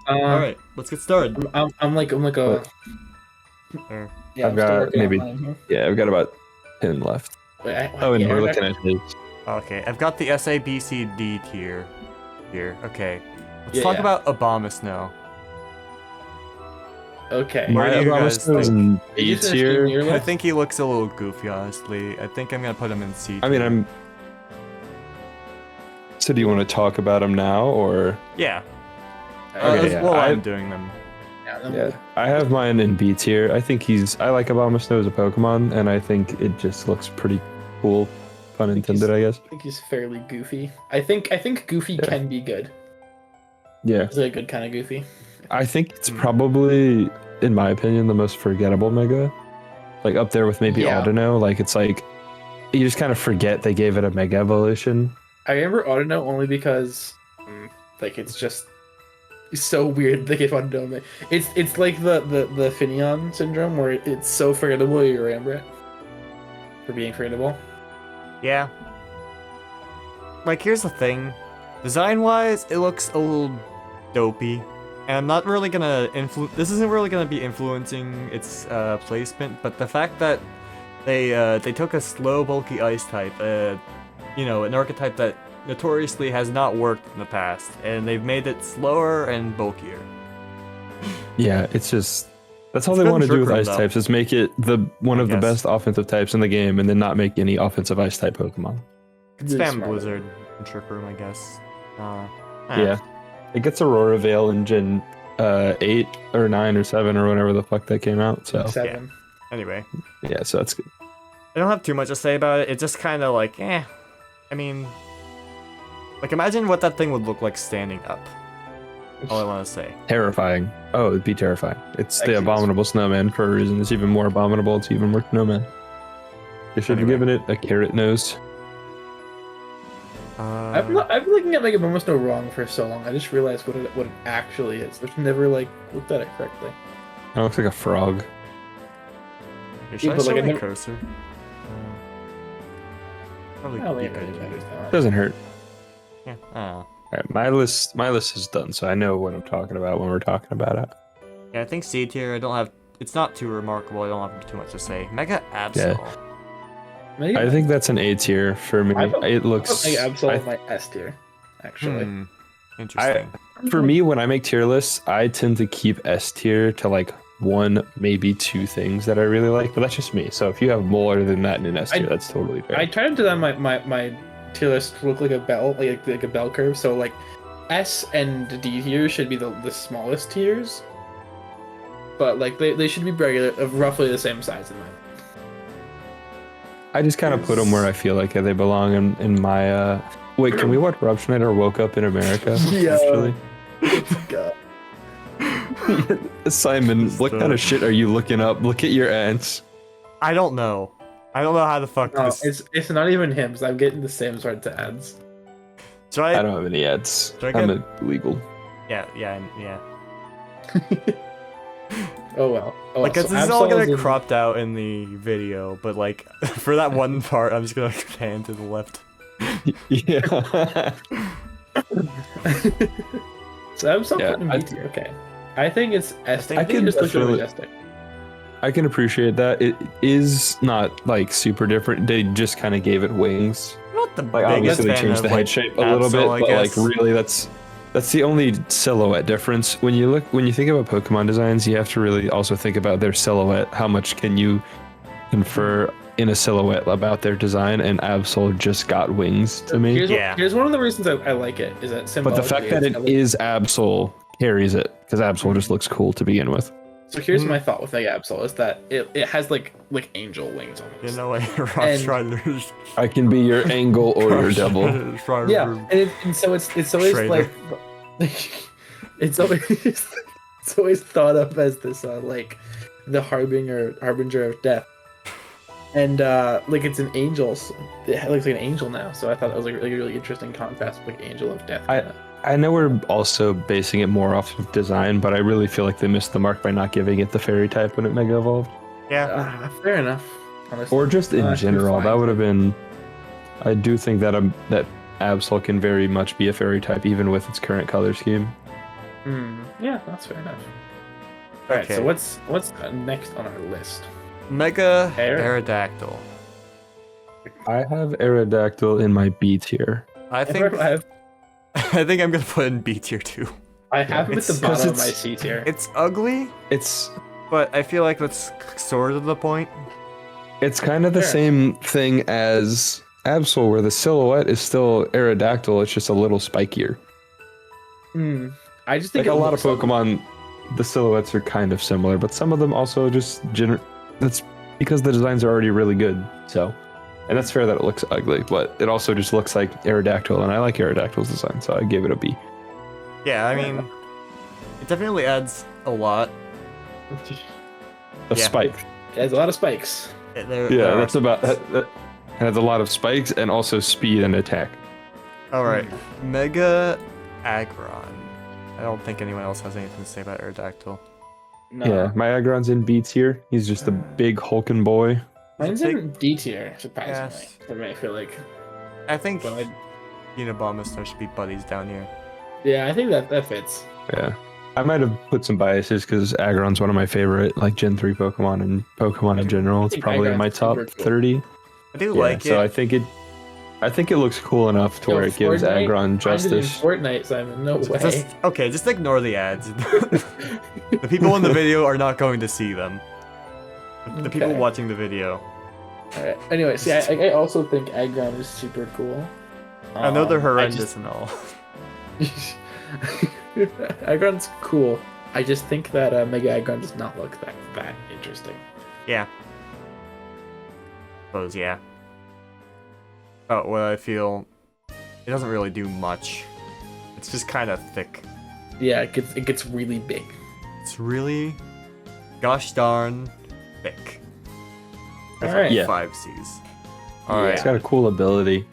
All right, let's get started. I'm like But a Or- yeah. I've I'm still got working on maybe, mine here. yeah, I've got about 10 left. Wait, Oh, and yeah, we're looking at his. Okay, I've got the SABCD tier here. Okay, let's Yeah, talk yeah. about Obama Snow. Okay. Where My do you Obama guys Snow is think? in Did you B finish eating tier. your I list? think he looks a little goofy, honestly. I think I'm gonna put him in C tier. I mean, so do you want to talk about him now, or? Yeah. Okay, as yeah, well, I- I'm doing them. Yeah, I have mine in B tier. I think I like Obama Snow as a Pokemon, and I think it just looks pretty cool. Pun intended, I guess. I think he's fairly goofy. I think Goofy Yeah. can be good. Yeah, He's a good kind of Goofy. I think it's probably, in my opinion, the most forgettable Mega. Like up there with maybe Yeah. Audino. Like it's like you just kind of forget they gave it a Mega Evolution. I remember Audino only because, like, it's just so weird they gave Audino. It's like the Finneon syndrome where it's so forgettable you remember it for being forgettable. Yeah. Like, here's the thing. Design-wise, it looks a little dopey. And I'm not really gonna this isn't really gonna be influencing its placement, but the fact that they took a slow, bulky ice type, you know, an archetype that notoriously has not worked in the past, and they've made it slower and bulkier. Yeah, it's just that's all It's they good want to in do with Trick Room, ice though. types is make it one I of the guess. best offensive types in the game, and then not make any offensive ice type Pokemon. It's Really Spam smart. Blizzard and Trick Room, I guess. Yeah, it gets Aurora Veil in Gen 8 or 9 or 7 or whatever the fuck that came out. So 7. Anyway, yeah, so that's good. I don't have too much to say about it. It's just kind of like, I mean, like, imagine what that thing would look like standing up. All I want to say. Terrifying. Oh, it'd be terrifying. It's Actually, the abominable snowman for a reason. It's even more abominable. It's even more snowman. They should have Anyway. given it a carrot nose. I've been looking at Mega Almost No Wrong for so long. I just realized what it actually is. I've never looked at it correctly. It looks like a frog. Here, should I but, show like, I my never- cursor? Probably I don't think be it really good. matters that much. Doesn't hurt. Yeah. All right, my list is done, so I know what I'm talking about when we're talking about it. Yeah, I think C tier. I don't have. It's not too remarkable. I don't have too much to say. Mega Absol. Maybe I think that's an A tier for me. I put- It looks. Mega Absol I- in my S tier, actually. Interesting. For me, when I make tier lists, I tend to keep S tier to like one, maybe two things that I really like, but that's just me. So if you have more than that in an S tier, that's totally fair. I tried to design my tier list to look like a bell, like a bell curve. So like S and D tiers should be the smallest tiers, but like they should be regular, of roughly the same size in my. I just kind of put them where I feel like they belong in my. Wait, can we watch Rob Schneider Woke Up in America? Yeah. Actually? God. Simon, what kind of shit are you looking up? Look at your ants. I don't know. I don't know how the fuck No, this. it's not even him. So I'm getting the same sort of ads. Should I I? don't have any ads. Should I I'm get- illegal. Yeah. Oh well. Oh, Like, well. this is all Absol gonna is in- cropped out in the video, but like for that one part, I'm just gonna pan to the left. Yeah. So I'm still Yeah, putting I- B tier. Okay. I think it's S tier. I I think can it just looks really definitely- majestic. I can appreciate that. It is not like super different. They just kind of gave it wings. I'm not the Like biggest obviously they fan changed of the head like shape a little bit, Absol, I but like guess. really that's the only silhouette difference. When you think about Pokemon designs, you have to really also think about their silhouette. How much can you confer in a silhouette about their design? And Absol just got wings to me. Here's one of the reasons I like it is that But the fact that it is Absol carries it because Absol just looks cool to begin with. So here's my thought with Mega Absol is that it has like angel wings almost. You know, like Rob And- Schreider's. I can be your angle or your devil. Yeah, and so it's always Schrader. like it's always thought of as this like the harbinger of death, and like it's an angel. So it looks like an angel now. So I thought that was like a really interesting contrast with like angel of death. I know we're also basing it more off of design, but I really feel like they missed the mark by not giving it the fairy type when it mega evolved. Yeah. Fair enough. Honestly. Or just in you're general, fine. that would have been. I do think that that Absol can very much be a fairy type, even with its current color scheme. Yeah, that's fair enough. All right, Okay. so what's next on our list? Mega Air? Aerodactyl. I have Aerodactyl in my B tier. I think I have I think I'm gonna put in B tier too. I have him at the It's- 'cause bottom of my it's- C tier. It's ugly, It's but I feel like that's sort of the point. it's kind of the Fair. same thing as Absol, where the silhouette is still Aerodactyl. It's just a little spikier. I just think Like a it lot of looks ugly. Pokemon, the silhouettes are kind of similar, but some of them also just that's because the designs are already really good. So, and that's fair that it looks ugly, but it also just looks like Aerodactyl, and I like Aerodactyl's design, so I gave it a B. Yeah, I mean, it definitely adds a lot. A Yeah. spike. It has a lot of spikes. There Yeah, are- that's about. That has a lot of spikes and also speed and attack. All right, Mega Aggron. I don't think anyone else has anything to say about Aerodactyl. No. Yeah, my Aggron's in B tier. He's just a big hulking boy. Mine's Big- in D tier, surprisingly. Yes. I mean, I feel like. I think But Unabomb and Snow should be buddies down here. yeah, I think that fits. Yeah. I might have put some biases because Aggron's one of my favorite, like Gen 3 Pokemon and Pokemon in general. It's think probably in my Aggron's top super cool. 30. I do Yeah, like so it. I think it looks cool enough to where it gives Fortnite? Aggron Find it in justice. Fortnite, Simon. No way. Just ignore the ads. The people in the video are not going to see them. The people Okay. watching the video. Alright. Anyway, see, I also think Aggron is super cool. I know they're I horrendous just- and all. Aggron's cool. I just think that Mega Aggron does not look that interesting. Yeah. Suppose, yeah. Oh, well, I feel it doesn't really do much. It's just kind of thick. Yeah, it gets really big. It's really, gosh darn, thick. With Alright. like Yeah. 5 C's. Yeah. Alright, It's got a cool ability.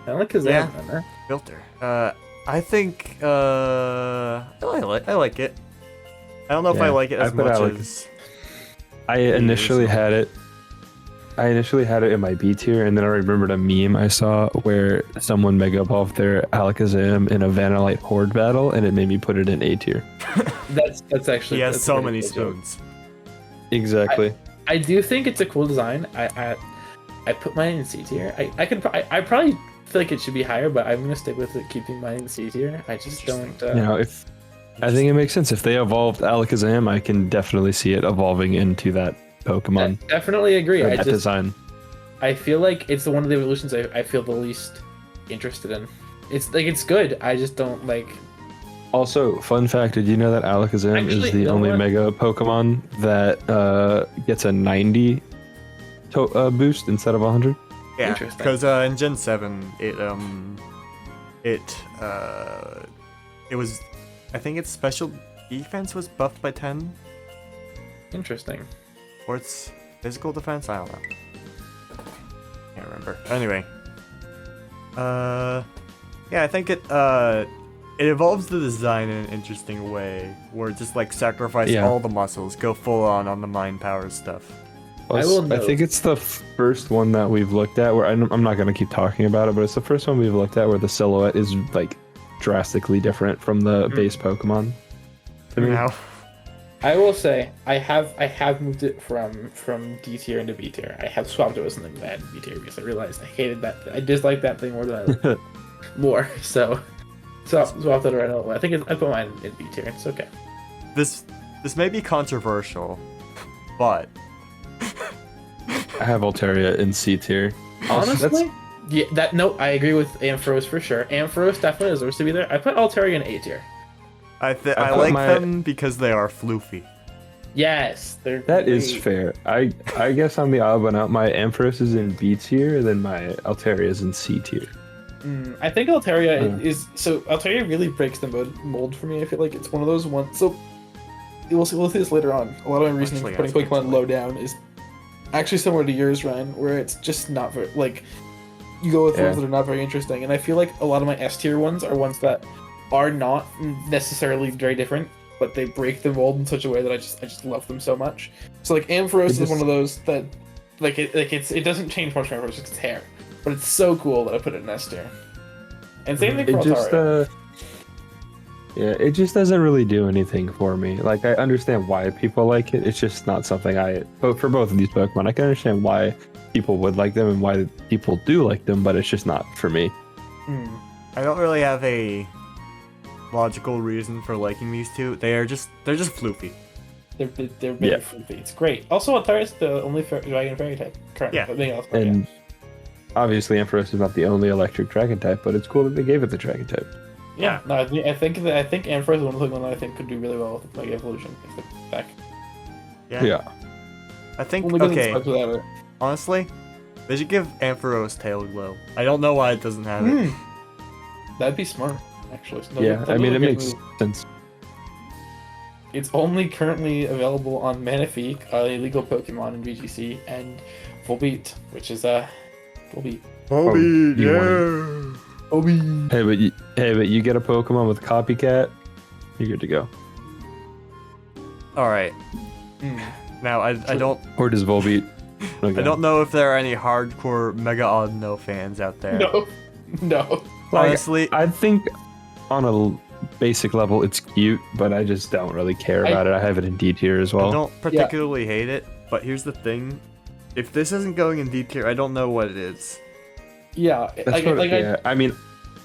I like his Yeah. Aggron, huh? filter. I think, I like it. I don't know if I Yeah, like it I as put much Alec- as. I initially had it in my B tier, and then I remembered a meme I saw where someone mega evolved their Alakazam in a Vanillite Horde battle, and it made me put it in A tier. That's actually. He has that's a so pretty many cool joke. spoons. Exactly. I do think it's a cool design. I put mine in C tier. I probably feel like it should be higher, but I'm gonna stick with it, keeping mine in C tier. I just don't. I think it makes sense. If they evolved Alakazam, I can definitely see it evolving into that Pokemon. Definitely agree. or I that just design. I feel like it's one of the evolutions I feel the least interested in. It's like it's good. I just don't like. Also, fun fact: did you know that Alakazam Actually, is the you know only what? Mega Pokemon that gets a 90 boost instead of 100? Yeah, Interesting. because in Gen 7, it was, I think its special defense was buffed by 10, Interesting. or its physical defense. I don't know. Can't remember. Anyway, yeah, I think it evolves the design in an interesting way, where it just like sacrifice Yeah. all the muscles, go full on the mind power stuff. I will I note- think it's the first one that we've looked at where I'm not going to keep talking about it, but it's the first one we've looked at where the silhouette is like drastically different from the base Pokemon. To me. Now, I will say I have moved it from D tier into B tier. I have swapped it with something bad in B tier because I realized I hated that. I disliked that thing more than more. So swapped it around. I think I put mine in B tier. It's okay. this may be controversial, but I have Altaria in C tier. Honestly, yeah, I agree with Ampharos for sure. Ampharos definitely deserves to be there. I put Altaria in A tier. I put like my- them because they are floofy. Yes, That is great. fair. I guess I'm the odd one out. My Ampharos is in B tier, then my Altaria is in C tier. I think Altaria Yeah. is so. Altaria really breaks the mold for me. I feel like it's one of those ones. So we'll see this later on. A lot of my reasoning for Actually, putting that's Pokemon low down is actually similar to yours, Ryne, where it's just not very like you go with Yeah. ones that are not very interesting. And I feel like a lot of my S tier ones are ones that are not necessarily very different, but they break the mold in such a way that I just love them so much. So like Ampharos is just- one of those that it doesn't change much from Ampharos, just its hair. But it's so cool that I put it in S tier. And same thing for It just Altaria. Yeah, it just doesn't really do anything for me. Like, I understand why people like it. It's just not something but for both of these Pokemon, I can understand why people would like them and why people do like them, but it's just not for me. I don't really have a logical reason for liking these two. They're just floofy. They're very floofy. It's great. Also, Altair's the only dragon fairy type currently. Yeah. Everything else, And obviously, Ampharos is not the only electric dragon type, but it's cool that they gave it the dragon type. yeah. No, I think Ampharos is one of the Pokemon that I think could do really well with Mega Evolution if it's back. Yeah. I think Only because it's okay. fucked without it. Honestly, they should give Ampharos Tail Glow. I don't know why it doesn't have it. That'd be smart, actually. So Yeah, I mean, it makes move. sense. It's only currently available on Manaphy, a legal Pokemon in VGC, and Volbeat, which is Volbeat. Volbeat, yeah. Volbeat. Hey, but you get a Pokemon with Copycat, you're good to go. All right. Now I don't Or does Volbeat? Okay. I don't know if there are any hardcore Mega Audino fans out there. No. Honestly, I think on a basic level it's cute, but I just don't really care about it. I have it in D tier as well. I don't particularly hate it, but here's the thing. If this isn't going in D tier, I don't know what it is. Yeah. I mean,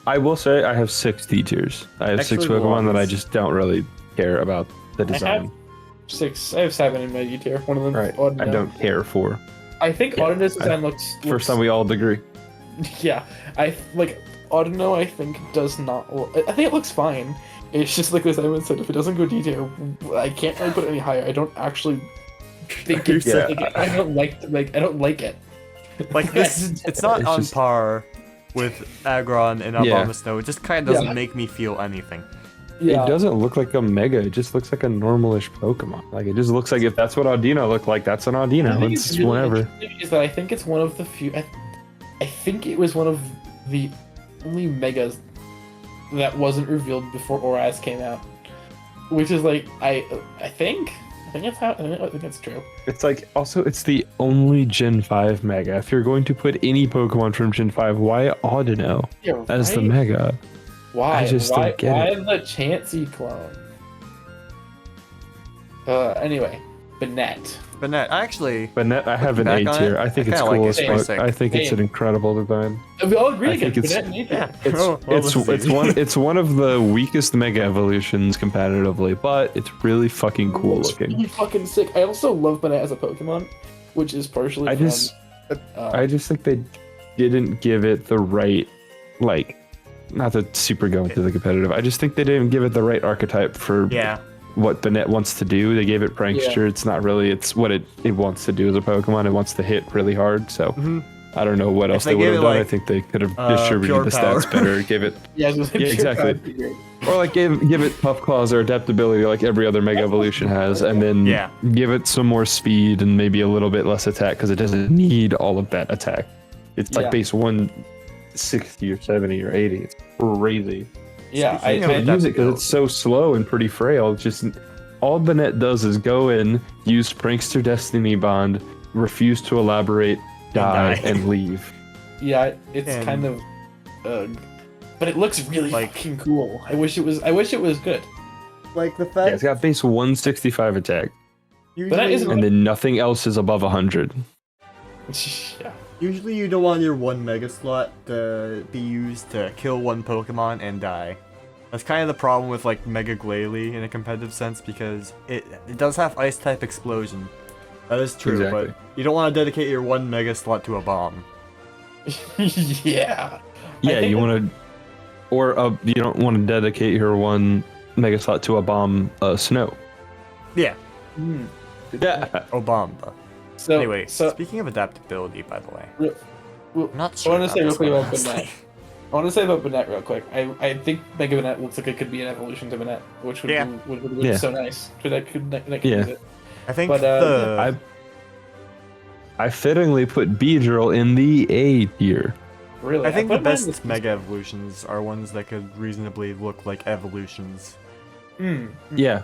I will say I have 6 D tiers. I have 6 Actually, the Pokemon that I longest. just don't really care about the design. I have 7 in my D tier. One of them Right. is Audino. I don't care for. I think Audino's design looks... First time we all agree. Yeah. Audino, I think, does not... I think it looks fine. It's just like Simon said, if it doesn't go D tier, I can't really put it any higher. I don't actually think it's... Yeah. I don't like it. Like this, it's not It's on just- par with Aggron and Yeah. Abomasnow. It just kind of doesn't make me feel anything. Yeah. It doesn't look like a Mega. It just looks like a normalish Pokemon. Like, it just looks like if that's what Audino looked like, that's an I Audino. think It's it's really whatever. interesting is that I think it's one of the few... I think it was one of the only Megas that wasn't revealed before Oraz came out. Which is like, I think it's true. It's like, also, it's the only Gen 5 Mega. If you're going to put any Pokemon from Gen 5, why Audino Yeah, as the right? Mega? Why? I just don't get why it. the Chansey clone? Anyway, Banette. But actually, But I have an A back on tier. it, I think I it's kinda like cool it. as It's pretty fuck. sick. I think it's an incredible design. We all agree I again. think it's- Banette and Nathan. yeah. It's Oh, well, it's let's see. it's one of the weakest Mega Evolutions competitively, but it's really fucking cool It's looking. really fucking sick. I also love Banette as a Pokemon, which is partially I from, just think they didn't give it the right, like, not to super go into the competitive. I just think they didn't give it the right archetype for Yeah. what the net wants to do. They gave it prankster. It's not really. It's what it wants to do as a Pokemon. It wants to hit really hard. So I don't know what else they they would gave have it, done. I like, think they could have distributed pure the stats power. better. Give it, yeah, exactly. or like give it Puff Claws or adaptability like every other Mega Evolution has, and then Yeah. give it some more speed and maybe a little bit less attack because it doesn't need all of that attack. It's like Yeah. base 160 or 70 or 80. It's crazy. Yeah, Speaking of I use it because it's so slow and pretty frail. It's just all Banette does is go in, use Prankster Destiny Bond, refuse to elaborate, die, die. and leave. yeah, it's And- kind of, but it looks really Like- fucking cool. I wish it was good. Like the Yeah, fact it's got base 165 attack, that isn't- and then nothing else is above 100. Yeah. Usually you don't want your one Mega slot to be used to kill one Pokemon and die. That's kind of the problem with like Mega Glalie in a competitive sense because it does have Ice type Explosion. That is true, Exactly. but you don't want to dedicate your one Mega slot to a bomb. Yeah. Yeah, think you that- want to, or you don't want to dedicate your one Mega Slot to a bomb snow. Yeah, Yeah. Obamba. So Anyway, so speaking of adaptability, by the way, well, I'm not I sure. want to say real this quick one, about honestly. Banette. I want to say about Banette real quick. I think Mega Banette looks like it could be an evolution to Banette, which would Yeah. would Yeah. be so nice. So that could use Yeah. it. I think But, the I fittingly put Beedrill in the A tier. Really, I think the put mine best Mega Evolutions are ones that could reasonably look like evolutions. Yeah.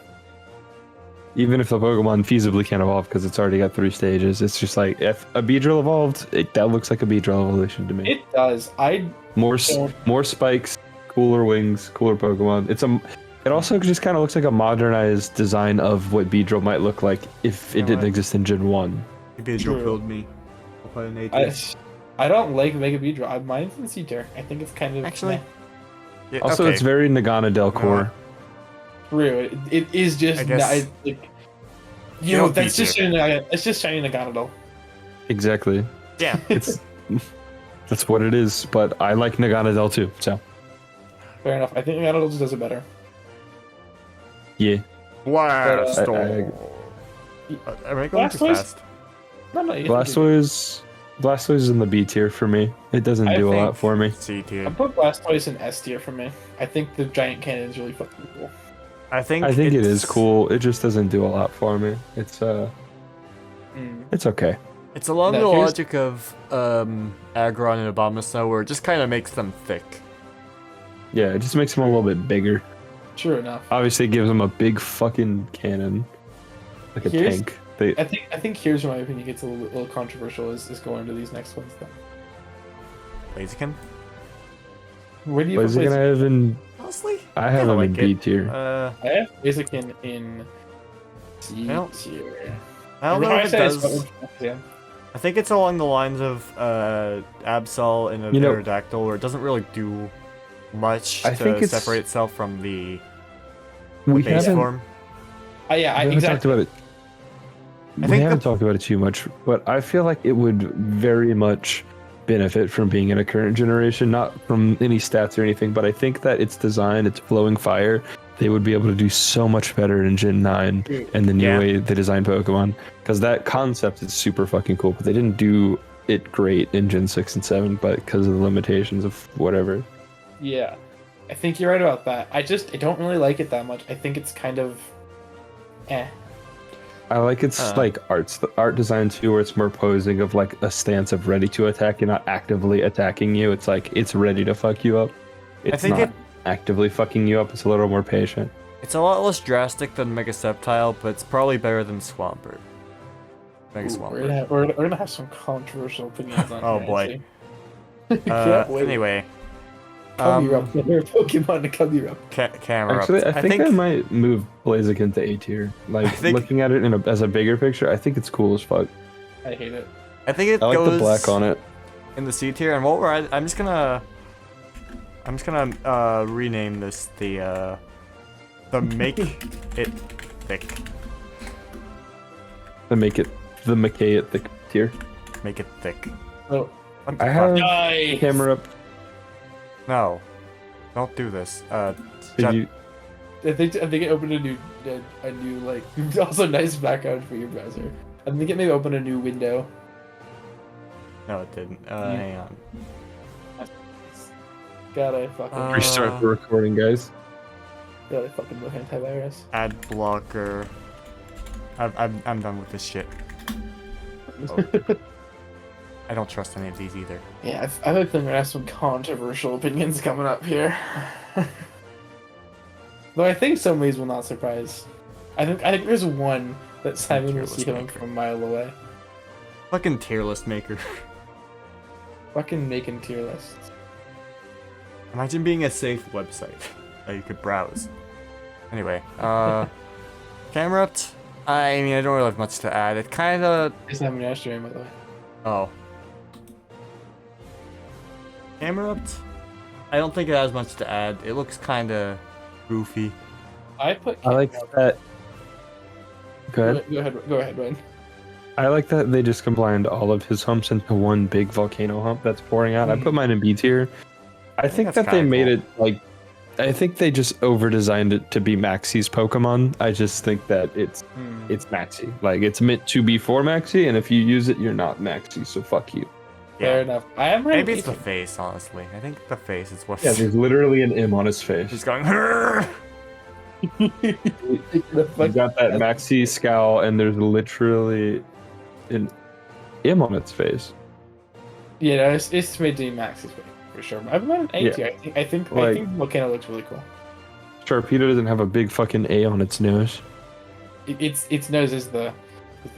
Even if the Pokemon feasibly can't evolve because it's already got 3 stages, it's just like if a Beedrill evolved, that looks like a Beedrill evolution to me. It does. More spikes, cooler wings, cooler Pokemon. It also just kind of looks like a modernized design of what Beedrill might look like if it know didn't what? exist in Gen 1. Maybe True. you'll build me. I'll put an A I, tier. I don't like Mega Beedrill. Mine's in C tier. I think it's kind of Actually, meh. yeah, Also, okay. it's very Nagana Delcore. True. It is just I guess- like You know, that's B just tier. shiny Nagano. It's just shiny Naganadel. Exactly. Yeah. It's that's what it is. But I like Nagana Del too. So Fair enough. I think Naganadel just does it better. yeah. Blast. I- Am I going too Blastoise? fast? No, you Blastoise is in the B tier for me. It doesn't I do a lot think- for me. C I tier. put Blastoise in S tier for me. I think the giant cannon is really fucking cool. I think I think it is it's- cool. It just doesn't do a lot for me. It's it's okay. It's along Now, the here's- logic of Aggron and Abomasnow, where it just kind of makes them thick. Yeah, it just makes them a little bit bigger. True enough. Obviously, it gives them a big fucking cannon, like a Here's- tank. They I think here's where my opinion gets a little controversial is going to these next ones though. Blaziken? Where do you what put is it gonna Blaziken? have in? Honestly? I have them in like B it. tier. I have Blaziken in C I don't- tier. I don't know if it does. Yeah. I think it's along the lines of Absol and a You know- Pterodactyl, where it doesn't really do much I to think it's- separate itself from the We base haven't, form. Yeah, we haven't talked exactly. about it. I We think haven't the- talked about it too much, but I feel like it would very much benefit from being in a current generation, not from any stats or anything, but I think that its design, its flowing fire, they would be able to do so much better in Gen 9 and the new Yeah. way they design Pokemon. Because that concept is super fucking cool, but they didn't do it great in Gen 6 and 7, but because of the limitations of whatever. Yeah, I think you're right about that. I don't really like it that much. I think it's kind of, eh. I like its like art design too, where it's more posing of like a stance of ready to attack and not actively attacking you. It's like it's ready to fuck you up. It's think not it- actively fucking you up. It's a little more patient. It's a lot less drastic than Mega Sceptile, but it's probably better than Swampert. Mega Ooh, Swampert. we're gonna have some controversial opinions on Oh, here, boy. actually. Can't wait. Anyway, Calyrup, Pokemon to Calyrup. camera. Actually, I think I might move Blaziken to A tier. Like think- looking at it as a bigger picture, I think it's cool as fuck. I hate it. I think it I like goes the black on it. in the C tier, and what we're at, I'm just gonna rename this the make it thick. The make it thick tier. Make it thick. Oh, What the I fuck? have nice. camera up. No, don't do this. Could Jet- you? I think it opened a new like also nice background for your browser. I think it maybe opened a new window. No, it didn't. Yeah. Hang on. Gotta fucking Restart the recording, guys. gotta fucking look antivirus. Ad blocker. I'm done with this shit. Oh. I don't trust any of these either. Yeah, I feel like we're gonna have some controversial opinions coming up here. Though I think some of these will not surprise. I think there's one that Simon will see coming maker. from a mile away. Fucking tier list maker. Fucking making tier lists. Imagine being a safe website that you could browse. Anyway, Camerupt. I mean, I don't really have much to add. It kind of. It's not an stream, by the way. Oh. Camerupt. I don't think it has much to add. It looks kind of goofy. I put. I like that. Go ahead. Go ahead, Ryne. I like that they just combined all of his humps into one big volcano hump that's pouring out. I put mine in B tier. I think that's that they kinda made cool. it like. I think they just over-designed it to be Maxie's Pokemon. I just think that it's Maxie. Like it's meant to be for Maxie, and if you use it, you're not Maxie. So fuck you. Fair Yeah. enough. I am Maybe it's the face, honestly. I think the face is what's. Yeah, there's literally an M on his face. He's going. "Hurr!" the He's got that Maxie scowl, and there's literally an M on its face. Yeah, no, it's made to be Max's way for sure. I've been an A Yeah. tier. I think Like- Volcano looks really cool. Sharpedo doesn't have a big fucking A on its nose. Its nose is the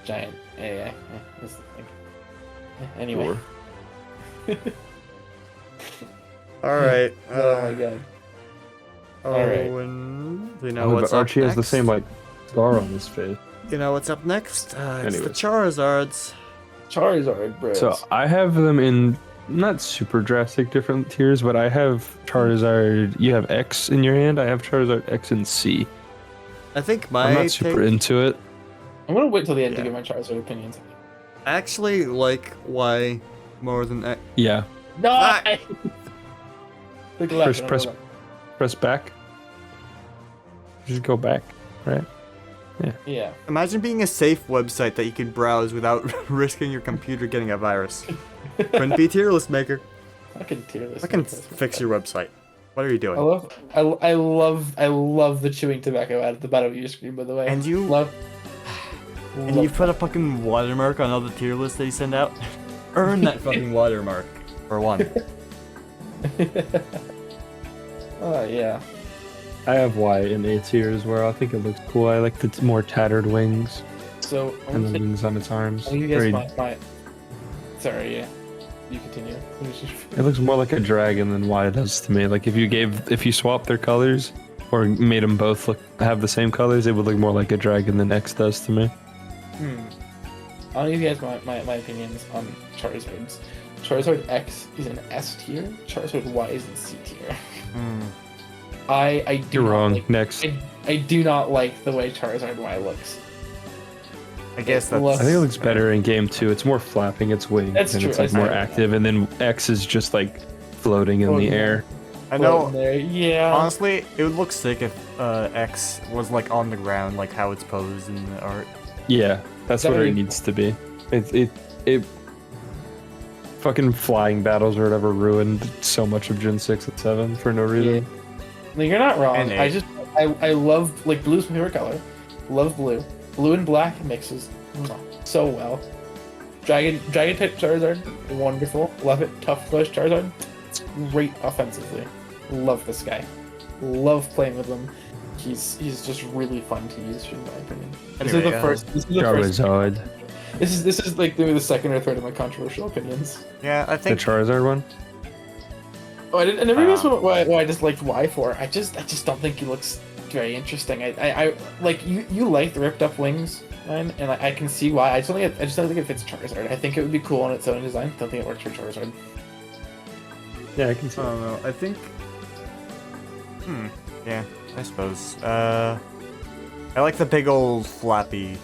giant. Yeah, that's the thing. Anyway. Sure. All right. Oh my god. Alright. Owen, you know Oh, what's but up Archie has the next? same like scar on his face. You know what's up next? It's the Anyways. Charizards. Charizard, bro. So I have them in not super drastic different tiers, but I have Charizard. You have X in your hand. I have Charizard X and C. I think my I'm not super take- into it. I'm gonna wait till the end to Yeah. give my Charizard opinions. I actually like Y more than X. Yeah. No! Ah. Click left, First press, left. press back. Just go back, right? Yeah. Imagine being a safe website that you can browse without risking your computer getting a virus. Couldn't be tier list maker. I can tier this. I can fix your website. What are you doing? I love the chewing tobacco ad at the bottom of your screen, by the way. And you- love. And you put a fucking watermark on all the tier lists that you send out? Earn that fucking watermark, for one. Oh yeah. I have Y in A tier as well. I think it looks cool. I like the more tattered wings So I'm and the gonna wings on its arms. you guys Very- my. Sorry, yeah. You continue. It looks more like a dragon than Y does to me. Like if you swap their colors or made them both have the same colors, it would look more like a dragon than X does to me. I'll give you guys my opinions on Charizards. Charizard X is an S tier. Charizard Y is in C tier. I do You're not wrong. like- Next. I do not like the way Charizard Y looks. I guess It that's... I think it looks better in game 2. It's more flapping its wings That's and true, it's like that's more true. active, and then X is just like floating in the Floating. air. I know, There. Yeah. honestly, it would look sick if X was like on the ground, like how it's posed in the art. Yeah, that's That what would it be- needs to be. It fucking flying battles or whatever ruined so much of Gen 6 and 7 for no reason. Like, you're not wrong. And I love, like, blue's my favorite color. Love blue. Blue and black mixes so well. Dragon type Charizard, wonderful. Love it. Tough flush Charizard, it's great offensively. Love this guy. Love playing with him. He's just really fun to use, in my opinion. This is Anyway, the first. This is the first. Charizard. This is like maybe the second or third of my controversial opinions. Yeah, I The think... Charizard one? Oh, I never realized why I disliked Y for. I just don't think he looks very interesting. I like you like the ripped up wings, Ryne, and I can see why. I just don't think it fits Charizard. I think it would be cool on its own design. Don't think it works for Charizard. Yeah, I can see I don't know, I think... yeah, I suppose. I like the big old flappy...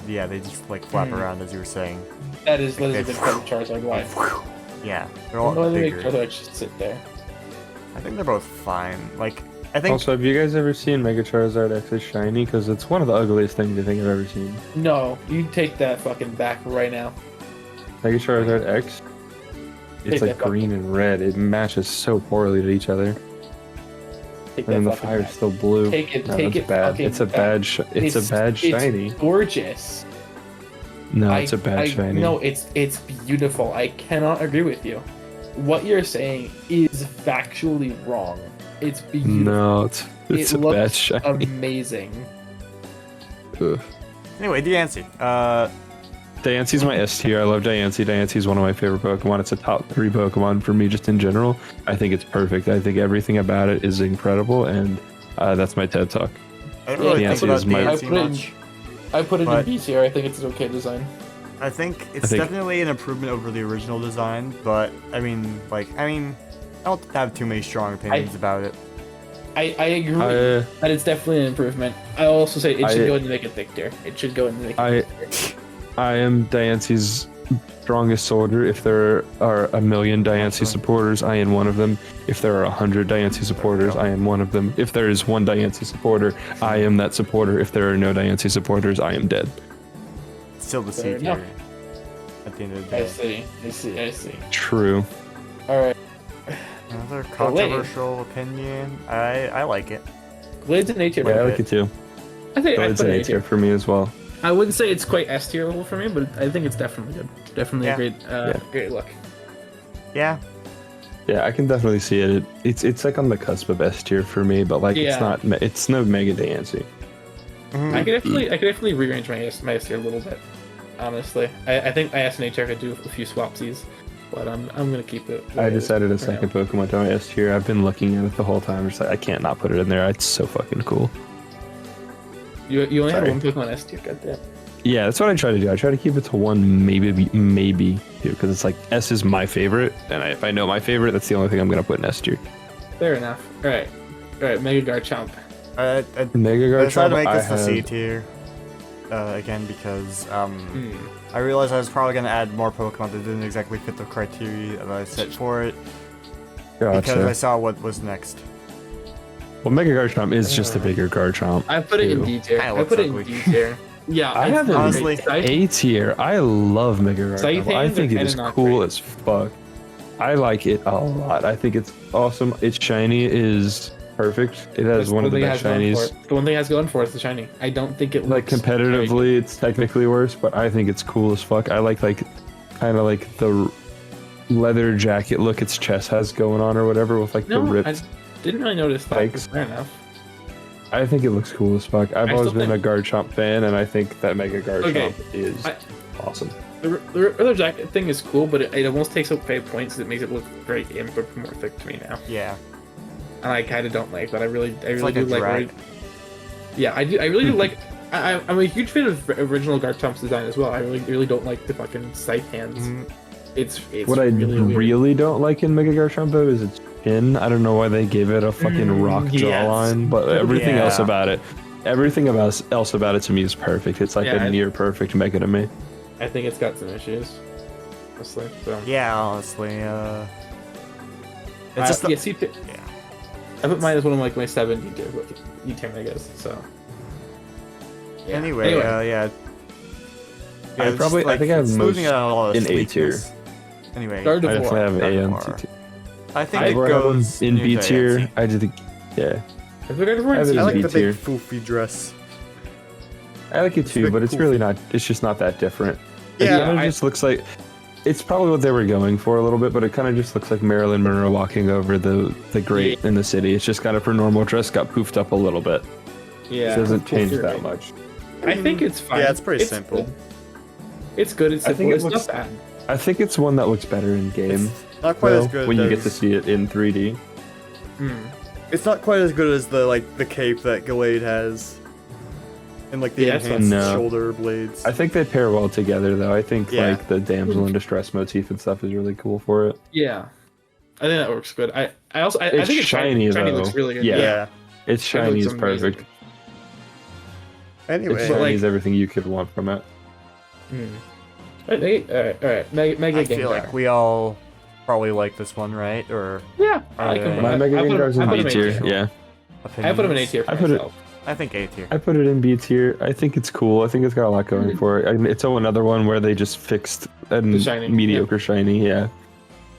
yeah, they just like flap around, as you were saying. That is a Okay. big part of Charizard Y. Yeah, they're a lot Why do they make bigger. Charizard just sit there? I think they're both fine. Like, I think... Also, have you guys ever seen Mega Charizard X shiny? Because it's one of the ugliest things I think I've ever seen. No, you take that fucking back right now. Mega Charizard X, Take it's like that fucking- green and red. It matches so poorly to each other. Take And then that the fucking fire's back. still blue. Take it. No, Take that's it. bad. fucking It's a back. bad. It's a bad shiny. It's gorgeous. No, it's a bad shiny. No, it's beautiful. I cannot agree with you. What you're saying is factually wrong. It's beautiful. No, it's It a bad looks shiny. amazing. Ugh. Anyway, Diancie. Diancie's my S tier. I love Diancie. Diancie's one of my favorite Pokemon. It's a top 3 Pokemon for me just in general. I think it's perfect. I think everything about it is incredible, and that's my TED Talk. I don't really Diancie think about is my- Diancie I put it in- much. I put it in But- B tier. I think it's an okay design. I think it's think- definitely an improvement over the original design, but I don't have too many strong opinions about it. I agree I, that it's definitely an improvement. I also say it should I- go into Make It Thick tier. It should go into Make It I- Thick tier. I am Diancie's strongest soldier. If there are 1,000,000 Diancie supporters, I am one of them. If there are 100 Diancie supporters, I am one of them. If there is one Diancie supporter, I am that supporter. If there are no Diancie supporters, I am dead. It's still the C Fair tier enough. at the end of the I day. see. True. All right. Another Oh, wait. controversial opinion. I like it. Glade's an A tier. Yeah, I Wait, like it too. I think I Glade's put an it A A tier tier. for me as well. I wouldn't say it's quite S tier level for me, but I think it's definitely good. Definitely Yeah. a great, Yeah. great look. Yeah. Yeah, I can definitely see it. It's like on the cusp of S tier for me, but like Yeah. it's not. It's no Mega Diancie. Mhm. I could definitely rearrange my S tier a little bit. Honestly, I think my S and A tier could do a few swapsies. but I'm gonna keep it. I decided a for now. second Pokemon to my S tier. I've been looking at it the whole time. Just like I can't not put it in there. It's so fucking cool. You only Sorry. have one Pokemon S tier, goddamn. Yeah, that's what I try to do. I try to keep it to one, maybe two, because it's like S is my favorite, and if I know my favorite, that's the only thing I'm gonna put in S tier. Fair enough. All right, Mega Garchomp. I Mega decided to Garchomp, make I this the C had. tier again because I realized I was probably gonna add more Pokemon that didn't exactly fit the criteria that I set for it because I Gotcha. saw what was next. Well, Mega Garchomp is just a bigger Garchomp. I put it in too. D tier. Kinda I put it in looks D tier. Yeah, I it's have not it honestly great. A tier. I love Mega Garchomp. I Scythans think are it is kinda not cool great. as fuck. I like it a lot. I think it's awesome. Its shiny is perfect. It has That's one of the thing it best has going for shinies. it. The one thing it has going for it is the shiny. I don't think it Like looks very good. competitively, it's technically worse, but I think it's cool as fuck. I like kind of like the leather jacket look its chest has going on or whatever with like the No, I ripped. didn't really notice that. spikes. Fair enough. I think it looks cool as fuck. I've I always still been a Garchomp fan, and I think that Mega Garchomp Okay. is I- awesome. The other jacket thing is cool, but it almost takes up 5 points. It makes it look very anthropomorphic to me now, Yeah, and I kind of don't like that. I really like do a like. drag. Yeah, I do. I really do like. I'm a huge fan of original Garchomp's design as well. I really don't like the fucking scythe hands. Mhm. It's What I really weird. really don't like in Mega Garchomp though is its chin. I don't know why they gave it a fucking rock yes. jawline, but everything else Yeah. about it, else about it to me is perfect. It's like Yeah, a near perfect Mega to me. I think it's got some issues. Honestly, so. Yeah, honestly, it's just yeah, C tier. yeah. I put mine as one of like my 7 D tier megas. So. Yeah. Anyway, yeah. I it's probably- I think I have it's most losing out on a lot of in A tier. sleekness. Anyway, I Gardevoir. definitely have A and Gardevoir. C tier. I think I it have goes in near B the tier. A. I did, yeah. I put Gardevoir I have in it C I in like B the tier. big foofy dress. I like it too, big but it's cool really thing. not. It's just not that different. It Yeah, kind of I- just looks like. It's probably what they were going for a little bit, but it kind of just looks like Marilyn Monroe walking over the grate in the city. It's just kind of her normal dress got poofed up a little bit. Yeah. It doesn't change You're that right. much. I think it's fine. Yeah, it's pretty simple. Good. It's good. It's I simple. think it It's looks- not bad. I think it's one that looks better in game. It's not quite as though, good when you as, get to see it in 3D. It's not quite as good as the cape that Gallade has. And like the Yeah, that's enhanced No. shoulder blades. I think they pair well together, though. I think Yeah. like the damsel in distress motif and stuff is really cool for it. Yeah. I think that works good. I also I It's think it's shiny, Shiny though. looks really good. Yeah. yeah. Its That shiny looks is amazing. perfect. Anyway, Its But, shiny like- is everything you could want from it. All right. Mega I feel Gengar. like we all probably like this one, right? Or Yeah, I like him. My Mega I put him- Gengar's I in put B him tier. A Yeah. I put him in A tier for I put it- myself. I think A tier. I put it in B tier. I think it's cool. I think it's got a lot going for it. I mean, it's another one where they just fixed a The shiny, mediocre shiny. Yeah.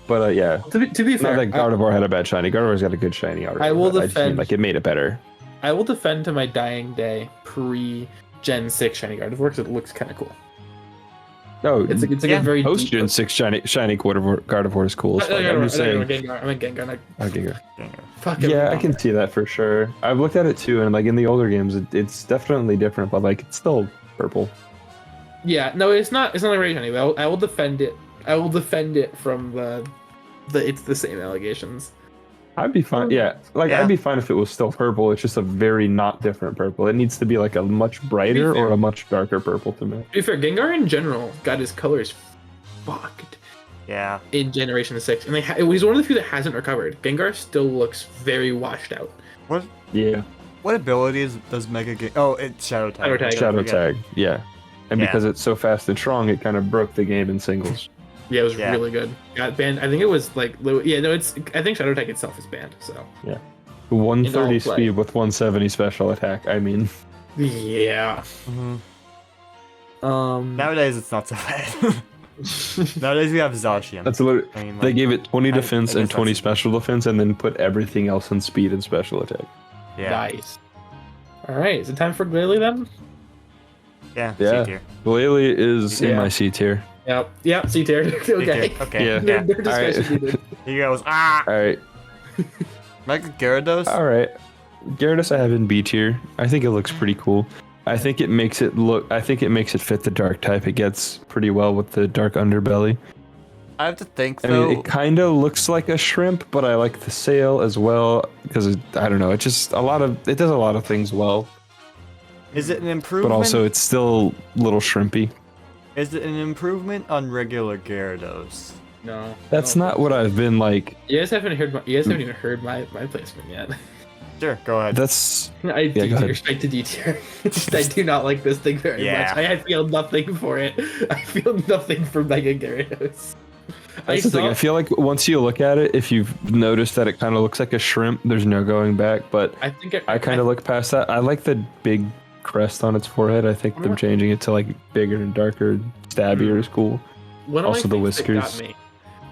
But yeah, To be not fair, that Gardevoir had a bad shiny. Gardevoir's got a good shiny already. I will but just mean, defend- like it made it better. I will defend to my dying day pre-Gen 6 Shiny Gardevoir because it looks kind of cool. No, It's like Yeah, a very post deep- Gen 6 shiny Gardevoir is cool as fuck. I'm just saying. Gengar. I meant Gengar. Not, Okay. fuck Yeah, I it. can see that for sure. I've looked at it too, and like in the older games, it's definitely different, but like it's still purple. Yeah, no, it's not. It's not very shiny. But I will defend it. I will defend it from the it's the same allegations. I'd be fine. Yeah, like Yeah. I'd be fine if it was still purple. It's just a very not different purple. It needs to be like a much brighter fair- or a much darker purple to me. To be fair, Gengar in general got his colors fucked Yeah. in Generation 6, and he's one of the few that hasn't recovered. Gengar still looks very washed out. What Yeah, what abilities does Mega Gen? Oh, it's Shadow Tag. Shadow Tag. Shadow Okay. Tag. Yeah, and Yeah. because it's so fast and strong, it kind of broke the game in singles. Yeah, it was Yeah. really good. Got banned. I think it was like yeah, no, it's. I think Shadow Tag itself is banned. So 130 play. speed with 170 special attack. I mean, yeah. Mhm. Um. Nowadays, it's not so bad. Nowadays, we have Zacian. that's a little. I mean, They like, gave it 20 I defense guess and 20 that's- special defense, and then put everything else in speed and special attack. yeah, Nice. All right, is it time for Glalie then? yeah, Yeah. C tier. Glalie is in Yeah. my C tier. Yep. Yep. C tier. C tier. Okay. Okay. Yeah. Yeah. No discussion needed. Here goes. Ah. All right. Mega Gyarados. All right. Gyarados I have in B tier. I think it looks pretty cool. I think it makes it fit the dark type. It gets pretty well with the dark underbelly. I have to think I though. mean, it kind of looks like a shrimp, but I like the sail as well because I don't know. It just it does a lot of things well, Is it an but improvement? also it's still little shrimpy. Is it an improvement on regular Gyarados? No. That's I don't not think what so. I've been like. You guys haven't heard. You guys haven't even heard my placement yet. Sure, go ahead. That's I go D ahead. tier straight to D tier. I do not like this thing very Yeah. much. I feel nothing for it. I feel nothing for Mega Gyarados. That's the thing. I feel like once you look at it, if you've noticed that it kind of looks like a shrimp, there's no going back. But I think I kind of look past that. I like the big crest on its forehead. I think them changing it to like bigger and darker, stabbier is cool. one of also my the things that got whiskers. me.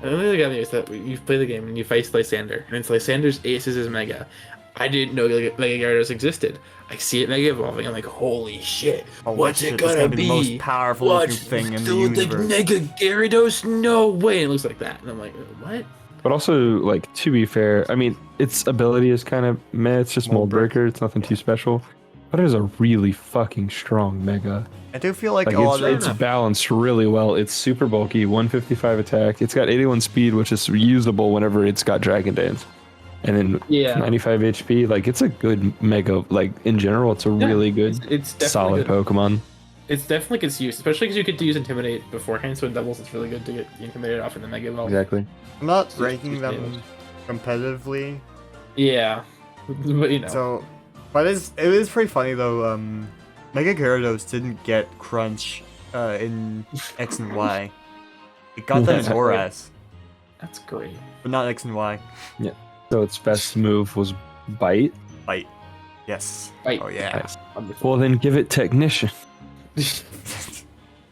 The only thing that got me is that you play the game and you face Lysander, and it's Lysander's aces is Mega. I didn't know Mega Gyarados existed. I see it Mega evolving. I'm like, holy shit! Holy What's shit, it this is gonna gonna be? the most powerful looking thing in the universe. Mega Gyarados? No way! And it looks like that, and I'm like, what? But also, like, to be fair, I mean, its ability is kind of meh. It's just Mold Mold Breaker. It's nothing too special. But it is a really fucking strong Mega. I do feel like Like, a lot it's of balanced really well. It's super bulky, 155 attack. It's got 81 speed, which is usable whenever it's got Dragon Dance. And then Yeah. 95 HP. Like, it's a good Mega. Like, in general, it's a really good, It's definitely solid good. Pokemon. It's definitely gets used, especially because you get to use Intimidate beforehand, so in doubles it's really good to get the Intimidate off in the Mega Evolve. Exactly. I'm not Just ranking them damage. competitively, Yeah, but you know. so but it is pretty funny though. Mega Gyarados didn't get Crunch in X and Y. It got that in Yeah. Horas, That's great. but not X and Y. So its best move was Bite. Bite. Yes. Bite. Oh yeah. Nice. Well, then give it Technician.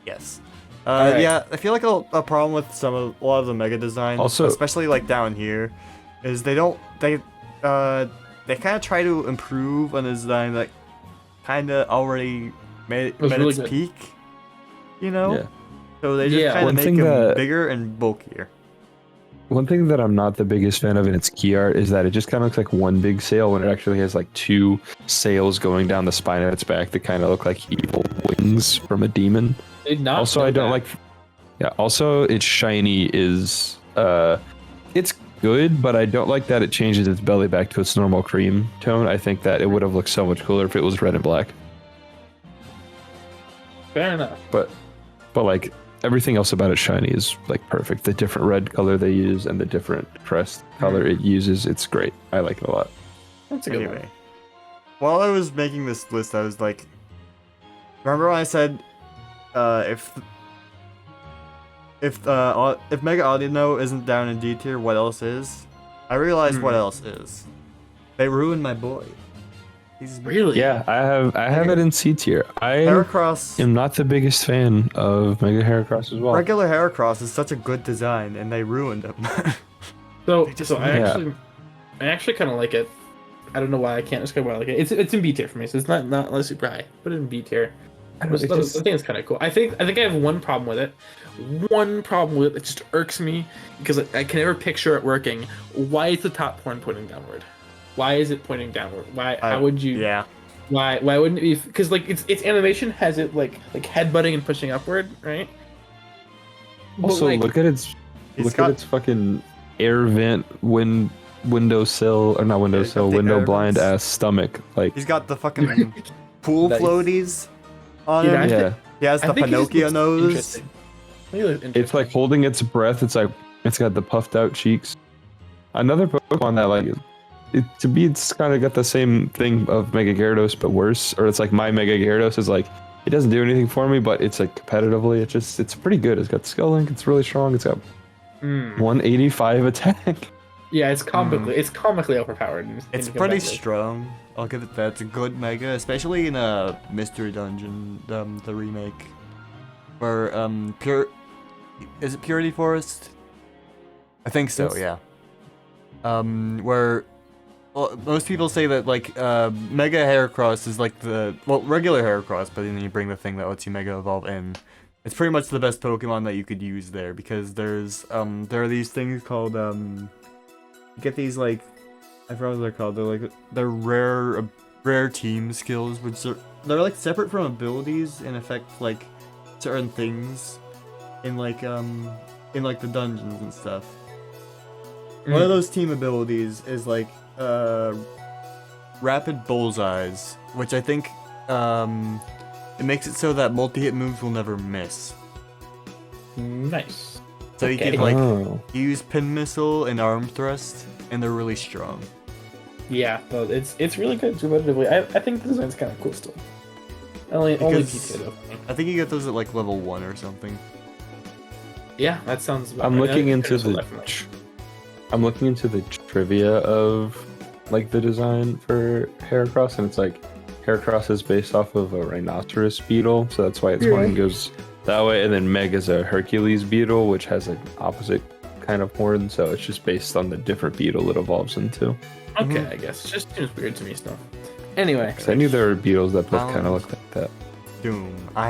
Yes. Alright. Yeah, I feel like a problem with a lot of the Mega designs, Also- especially like down here, is they kind of try to improve on a design that kind of already made Was really its good. peak, you know? Yeah. So they just Yeah. kind One of make thing them that- bigger and bulkier. One thing that I'm not the biggest fan of in its key art is that it just kind of looks like one big sail when it actually has like two sails going down the spine of its back that kind of look like evil wings from a demon. Did not Also, know I don't that. like. Yeah. Also, its shiny is it's good, but I don't like that it changes its belly back to its normal cream tone. I think that it would have looked so much cooler if it was red and black. Fair enough. But like everything else about it shiny is like perfect. The different red color they use and the different crest color it uses, it's great. I like it a lot. That's a good Anyway, while I was making this list, I was like, remember when I said if Mega Audino isn't down in D tier, what else is? I realized what else is. They ruined my boy. He's one. Really? Yeah, I have it in C tier. I Heracross. am not the biggest fan of Mega Heracross as well. Regular Heracross is such a good design, and they ruined him. So, They just- so Yeah. I actually kind of like it. I don't know why I can't describe why I like it. It's in B tier for me, so it's not super high, but in B tier. I It's just- think it's kind of cool. I think I have one problem with it. One problem with it that just irks me because I can never picture it working. Why is the top horn pointing downward? Why is it pointing downward? Why? How would you? Yeah. Why wouldn't it be? Because like its animation has it like headbutting and pushing upward, right? But, Also, like, look at its He's got- at its fucking air vent windowsill or not windowsill, got the window air blind vents. ass stomach. Like He's got the fucking pool Nice. floaties on Yeah, him. I think- yeah, He has I the think he just Pinocchio looks nose. interesting. I think it looks it's interesting. like holding its breath. It's like it's got the puffed out cheeks. Another Pokemon that like to be it's kind of got the same thing of Mega Gyarados but worse. Or it's like my Mega Gyarados is like it doesn't do anything for me, but it's like competitively it's pretty good. It's got Skull Link. It's really strong. It's got 185 attack. Yeah, it's comically overpowered. It's pretty strong. I'll give it that. It's a good Mega, especially in a Mystery Dungeon, the remake, where is it Purity Forest? I think so. Yes. Yeah. Where most people say that like Mega Heracross is like the regular Heracross, but then you bring the thing that lets you Mega Evolve in. It's pretty much the best Pokemon that you could use there because there are these things called you get these like I forgot what they're called. They're rare team skills, which they're like separate from abilities and affect like certain things in like in like the dungeons and stuff. One of those team abilities is like rapid bullseyes, which I think it makes it so that multi-hit moves will never miss. Nice. So you can like use pin missile and arm thrust, and they're really strong. Yeah, no, it's really good competitively. I think the design's kind of cool still. Only PK though. I think you get those at like level 1 or something. Yeah, that sounds. I'm looking into the trivia of like the design for Heracross, and it's like Heracross is based off of a rhinoceros beetle, so that's why its horn goes that way, and then Meg is a Hercules beetle, which has an opposite kind of horn, so it's just based on the different beetle it evolves into. Okay, I guess. It just seems weird to me still. Anyway. I knew there were beetles that both kind of look like that. Doom. I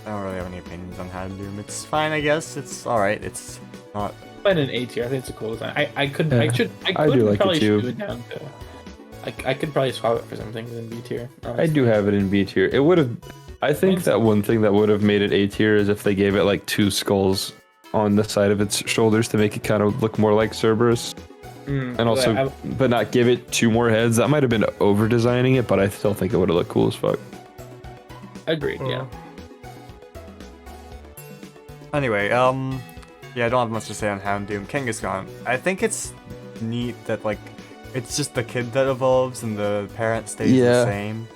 don't really have any opinions on Houndoom. It's fine, I guess. It's alright. It's not. But in A tier, I think it's a cool design. I could do like probably it too. shoot it down to. I could probably swap it for some things in B tier. I do have it in B tier. It would have. I think that one thing that would have made it A tier is if they gave it like 2 skulls on the side of its shoulders to make it kind of look more like Cerberus. And also, but not give it 2 more heads. That might have been over designing it, but I still think it would have looked cool as fuck. Agreed. Yeah. Anyway, yeah, I don't have much to say on Houndoom. Kangaskhan. I think it's neat that like it's just the kid that evolves and the parent stays the same.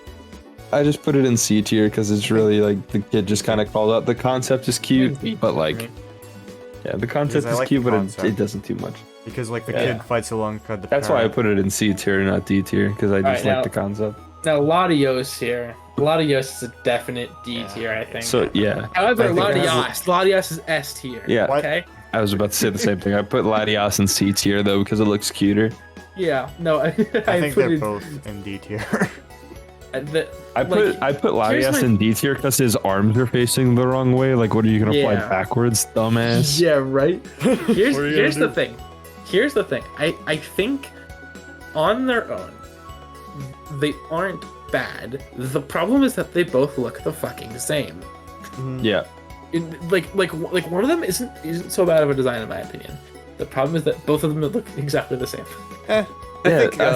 I just put it in C tier because it's really like the kid just kind of called out. The concept is cute, but like, yeah, the concept is cute, but it doesn't do much. Because like the kid fights alongside the That's why I put it in C tier, not D tier, because I just like the concept. Now Latios here. Latios is a definite D tier, I think. So yeah. However, Latios is S tier. Yeah. Okay. I was about to say the same thing. I put Latios in C tier though because it looks cuter. Yeah. No, I think they're both in D tier. I put Latias in D tier because his arms are facing the wrong way. Like, what are you gonna fly backwards, dumbass? Yeah, right. Here's the thing. Here's the thing. I think on their own they aren't bad. The problem is that they both look the fucking same. Yeah. Like one of them isn't so bad of a design in my opinion. The problem is that both of them look exactly the same. I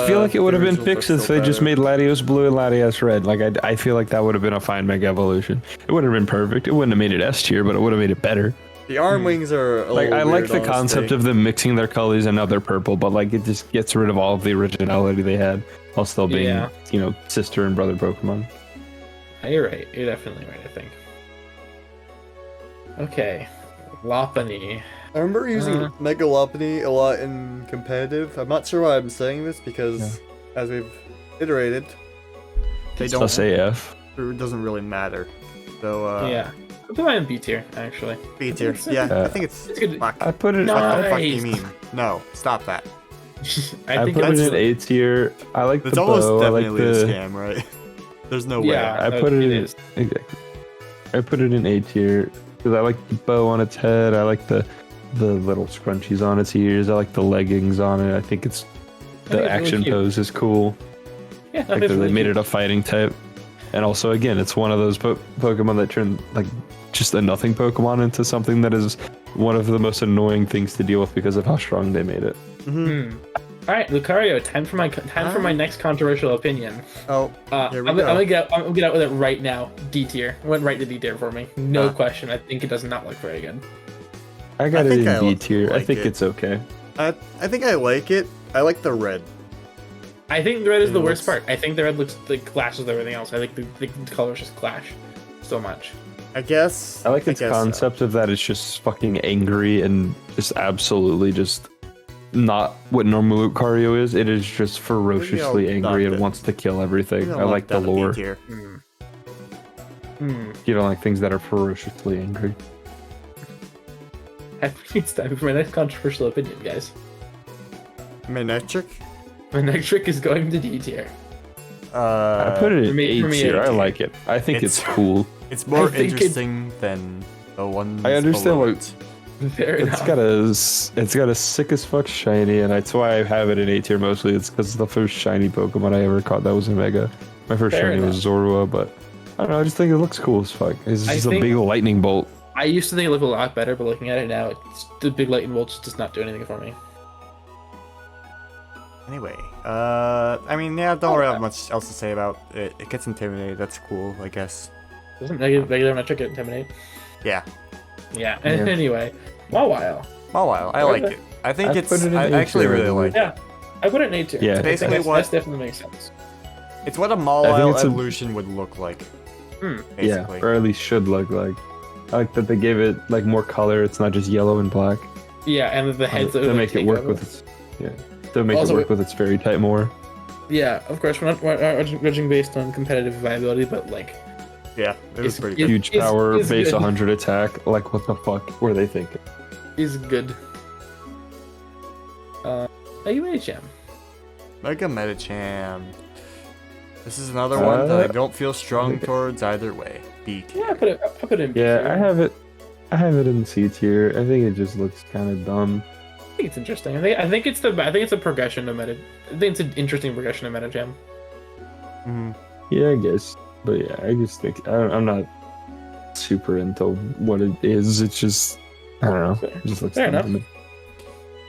feel like it would have been fixed if they just made Latios blue and Latias red. Like I feel like that would have been a fine Mega Evolution. It wouldn't have been perfect. It wouldn't have made it S tier, but it would have made it better. The arm wings are a little I like weird, the concept of them mixing their colors and now they're purple, but like it just gets rid of all of the originality they had while still being, sister and brother Pokemon. You're right. You're definitely right, I think. Okay. Lopunny. I remember using Mega Lopunny a lot in competitive. I'm not sure why I'm saying this because as we've iterated, they don't plus AF. It doesn't really matter. So yeah. I put mine in B tier, actually. B tier. Yeah, I think it's good. Fuck. I put it. What the fuck do you mean? No, stop that. I put it in A tier. I like the bow. It's almost definitely a scam, right? There's no way. Yeah, I put it in. Exactly. I put it in A tier because I like the bow on its head. I like the little scrunchies on its ears. I like the leggings on it. I think it's the action pose is cool. Yeah, like they made it a fighting type. And also, again, it's one of those Pokemon that turn like just a nothing Pokemon into something that is one of the most annoying things to deal with because of how strong they made it. All right, Lucario, time for my next controversial opinion. Oh, here we go. I'm gonna get out with it right now. D tier went right to D tier for me, no question. I think it does not look very good. I got it in D tier. I think it's okay. I think I like it. I like the red. I think the red is the worst part. I think the red looks like clashes with everything else. I think the colors just clash so much. I guess. I like its concept of that it's just fucking angry and just absolutely just not what normal Lucario is. It is just ferociously angry and wants to kill everything. I like the lore. You don't like things that are ferociously angry. I think it's time for my next controversial opinion, guys. Manectric? My next trick is going to D tier. I put it in A tier. I like it. I think it's cool. It's more interesting than the one. I understand what it's got a sick as fuck shiny, and that's why I have it in A tier mostly. It's because the first shiny Pokemon I ever caught that was a Mega. My first shiny was Zorua, but I don't know. I just think it looks cool as fuck. It's just a big lightning bolt. I used to think it looked a lot better, but looking at it now, the big lightning bolt just does not do anything for me. Anyway, I mean, yeah, don't really have much else to say about it. It gets intimidated. That's cool, I guess. Doesn't regular metric get intimidate? Yeah. Yeah. And anyway, Mawile. Mawile, I like it. I think I actually really like it. Yeah, I put it in A tier. Yeah. Basically that definitely makes sense. It's what a Mawile it's a- evolution would look like. Yeah, Basically. or at least should look like. I like that they gave it like more color. It's not just yellow and black. Yeah, and the heads to make it work with its. Yeah. To make Also, it work with its fairy type more. Yeah, of course, we're not judging based on competitive viability, but like, Yeah, it was It's- pretty it- good. Huge It's power, good. base 100 attack. Like what the fuck were they thinking? is good. AUHM. Mega Metacham. This is another one that I don't feel strong towards either way. B tier. Yeah, I put it in B Yeah, tier. I have it in C tier. I think it just looks kind of dumb. I think it's interesting. I think it's a progression to meta. I think it's an interesting progression to Metagem. Mhm. Yeah, I guess. But yeah, I just think I'm not super into what it is. It's just I don't know. It just looks Fair dumb enough. to me.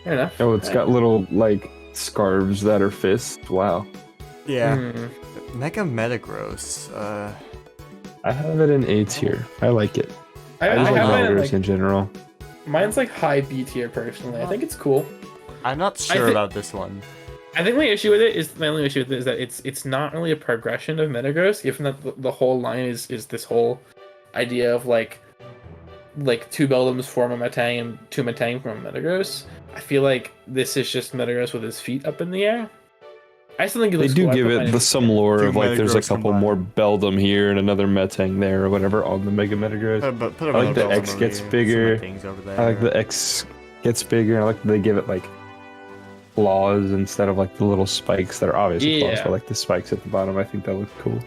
Fair enough. Oh, it's got little like scarves that are fists. Wow. Yeah. Hmm. Mega Metagross. I have it in A tier. I like it. I I just like have it in, Metagross like, in general. mine's like high B tier personally. I think it's cool. I'm not sure thi- about this one. I think my only issue with it is that it's not really a progression of Metagross, given that the whole line is this whole idea of like two Beldums form a Metang and two Metang form a Metagross. I feel like this is just Metagross with his feet up in the air. I still think it They looks do cool. I give put it mine the in- some lore Two of like there's a Metagross couple combined. more Beldum here and another Metang there or whatever on the Mega Metagross. But put I like the another X over gets here, some bigger. things over there. I like the X gets bigger. And I like that they give it like claws instead of like the little spikes that are obviously claws, Yeah. but like the spikes at the bottom. I think that looks cool.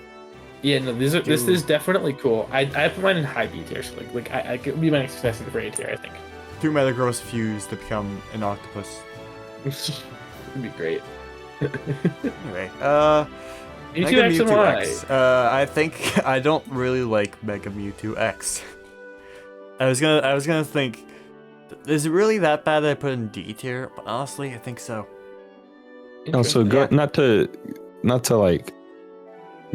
Yeah, no, this Dude. is definitely cool. I put mine in high B tier, so I could be my next successor for A tier. I think Two Metagross fused to become an octopus. it'd be great. Anyway, Mewtwo Mega X and Mewtwo Y. X. I think I don't really like Mega Mewtwo X. I was gonna think, is it really that bad that I put in D tier? But honestly, I think so. Also, Interesting. not to like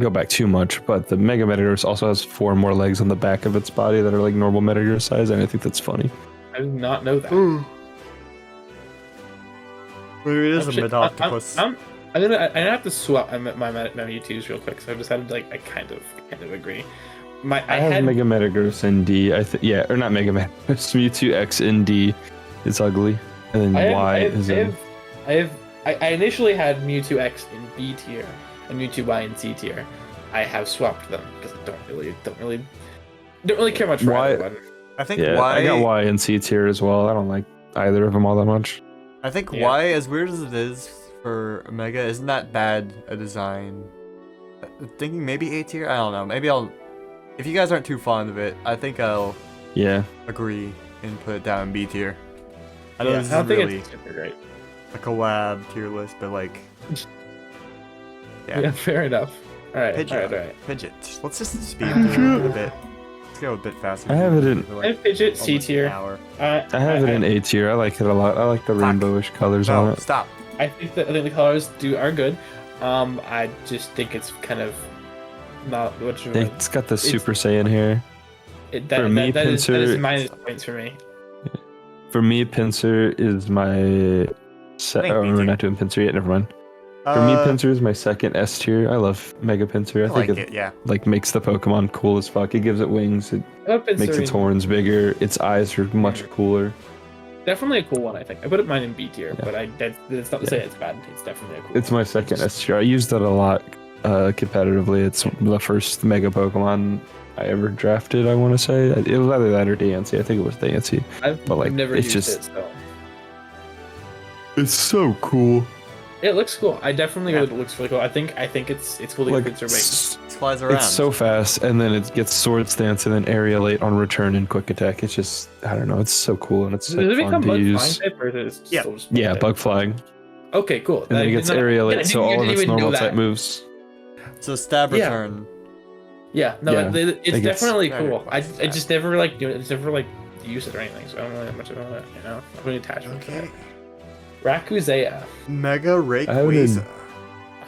go back too much, but the Mega Metagross also has 4 more legs on the back of its body that are like normal Metagross size, and I think that's funny. I did not know that. It is a Actually, mid-octopus. I'm gonna have to swap my Mewtwo's real quick. So I decided I kind of agree. I I have had Mega Metagross in D. Or not Mega Metagross. Mewtwo X in D. It's ugly, and then Y is in. I initially had Mewtwo X in B tier and Mewtwo Y in C tier. I have swapped them because I don't really care much for Y- either one. I think Yeah, Y. I got Y in C tier as well. I don't like either of them all that much. I think Yeah. Y, as weird as it is for Mega, isn't that bad a design. Thinking maybe A tier. I don't know. Maybe I'll. If you guys aren't too fond of it, I think I'll Yeah. agree and put it down in B tier. I know Yeah, this I don't is think really it's super great. a collab tier list, but like, Yeah, fair enough. All right, Pidgeot. all right. Pidgeot. Let's just speed through it a bit. Let's go a bit faster. I have it in- We're I have Pidgeot C almost an tier. hour. I have it in A tier. I like it a lot. I like the Fuck. rainbowish colors on No, it. stop. I think the colors are good. I just think it's kind of not what you It's got the Super Saiyan hair. that, for me, that is Pinsir- minus points for me. For me, Pinsir is my. think Oh, B we're tier. not doing Pinsir yet. Never mind. For me, Pinsir is my second S tier. I love Mega Pinsir. I I like think it. Yeah. like makes the Pokemon cool as fuck. It gives it wings. It I love Pinsir makes its in- horns bigger. Its eyes are much cooler. Definitely a cool one, I think. I put mine in B tier, Yeah. but that's not to say it's bad. It's definitely a cool It's my second S tier. I used it a lot competitively. It's the first Mega Pokemon I ever drafted. I want to say it was either that or Diancie. I think it was Diancie. but, like, I've never it's used just- it, so It's so cool. it looks cool. I definitely Yeah. it looks really cool. I think it's cool that Like Pinsir wings. It flies around. it's so fast, and then it gets Sword Stance and then Aerialate on return and Quick Attack. It's just I don't know. It's so cool and it's Does like, it fun become to bug flying use. type or is it Yeah. still just Yeah, type? Bug Flying, Okay, cool. and then I it gets did not- Aerialate, I so all of didn't its even know normal that. type moves. So stab Yeah. return. Yeah, no, Yeah, it's like it's- definitely Very cool. I nice, yeah. just never like do it. It's never like use it or anything, so I don't really have much of a any attachment to Okay. it. Rakuzea. Mega I have it in- Rayquaza.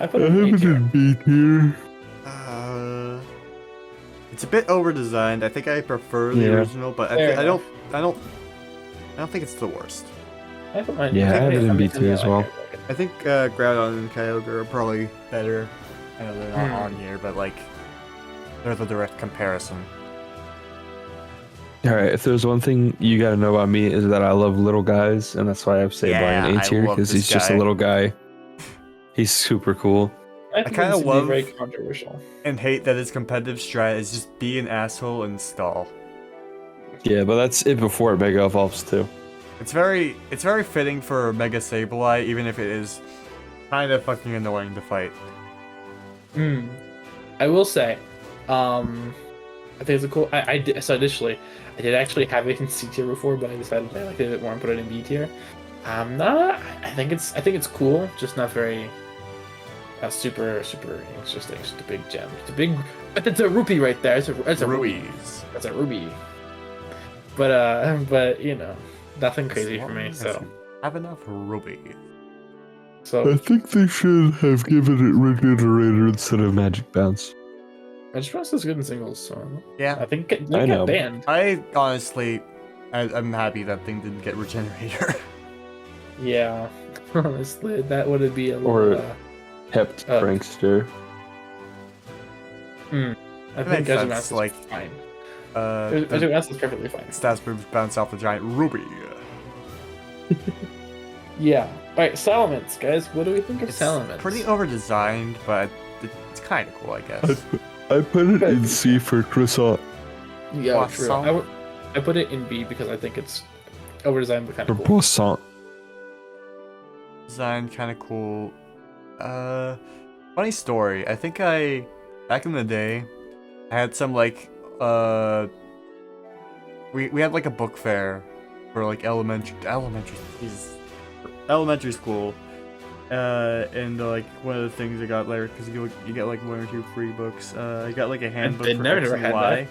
I put it in A tier. B tier. It's a bit over designed. I think I prefer the Yeah. original, but Fair I enough. don't think it's the worst. I put mine. Yeah, I have it in I'm B missing tier the as other well. one. I think Groudon and Kyogre are probably better. I know they're not Hmm. on here, but like they're the direct comparison. All right, if there's one thing you gotta know about me is that I love little guys, and that's why I've saved Yeah, Brian A I tier love because this he's just a guy. little guy. He's super cool. I think kinda this would be love- very controversial. And hate that his competitive strat is just be an asshole and stall. Yeah, but that's it before it Mega evolves too. It's very fitting for Mega Sableye, even if it is kind of fucking annoying to fight. I will say, I think it's a cool. I did so initially. I did actually have it in C tier before, but I decided I liked it a bit more and put it in B tier. Not. I think it's cool, just not very. Super. It's just a big gem. It's a big. It's a rupee right there. It's a ruby. Ruiz. That's a ruby. But you know, nothing crazy for me. So have enough ruby. so think they should have given it Regenerator instead of Magic Bounce. I just trust is good in singles. So Yeah, I think it I know. got banned. I honestly, I'm happy that thing didn't get Regenerator. Yeah, honestly, that would be a Or- little. Hept Uh, Prankster. I That think makes Desert sense, Mouse is like, fine. The Desert Mouse is perfectly fine. stats moves bounce off the giant ruby. Yeah. Alright, Salamence, guys. What do we think of It's Salamence? pretty over designed, but it's kind of cool, I guess. I put it in C for Croissant. Yeah, true. Croissant. I put it in B because I think it's over designed but kind For of cool. Croissant. Design kind of cool. Funny story. I think back in the day, I had some like we had like a book fair for like elementary school. And like one of the things I got there because you get like 1 or 2 free books. I got like a handbook did for never X and had Y.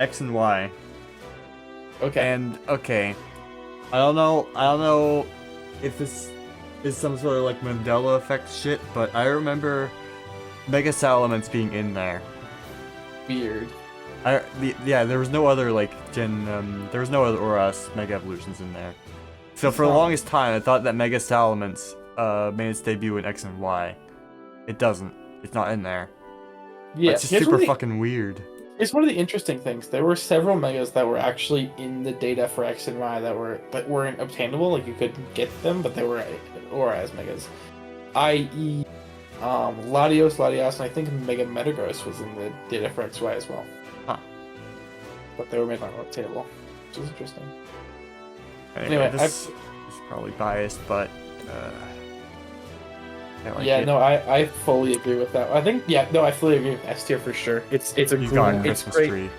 X and Y. Okay. And okay, I don't know if this is some sort of like Mandela effect shit, but I remember Mega Salamence being in there. Weird. There was no other like there was no other Oras Mega Evolutions in there. So for the longest time, I thought that Mega Salamence made its debut in X and Y. It doesn't. It's not in there. Yeah, It's just here's super one of the- fucking weird. It's one of the interesting things. There were several megas that were actually in the data for X and Y that weren't obtainable. Like you could get them, but they were Aura as megas, i.e., Latios, and I think Mega Metagross was in the data for XY as well. Huh. But they were made not obtainable, which is interesting. Anyway, Anyway, this is probably biased, but I like Yeah, it. no, I fully agree with that. I think I fully agree with S tier for sure. It's a You great, got a it's Christmas great. tree.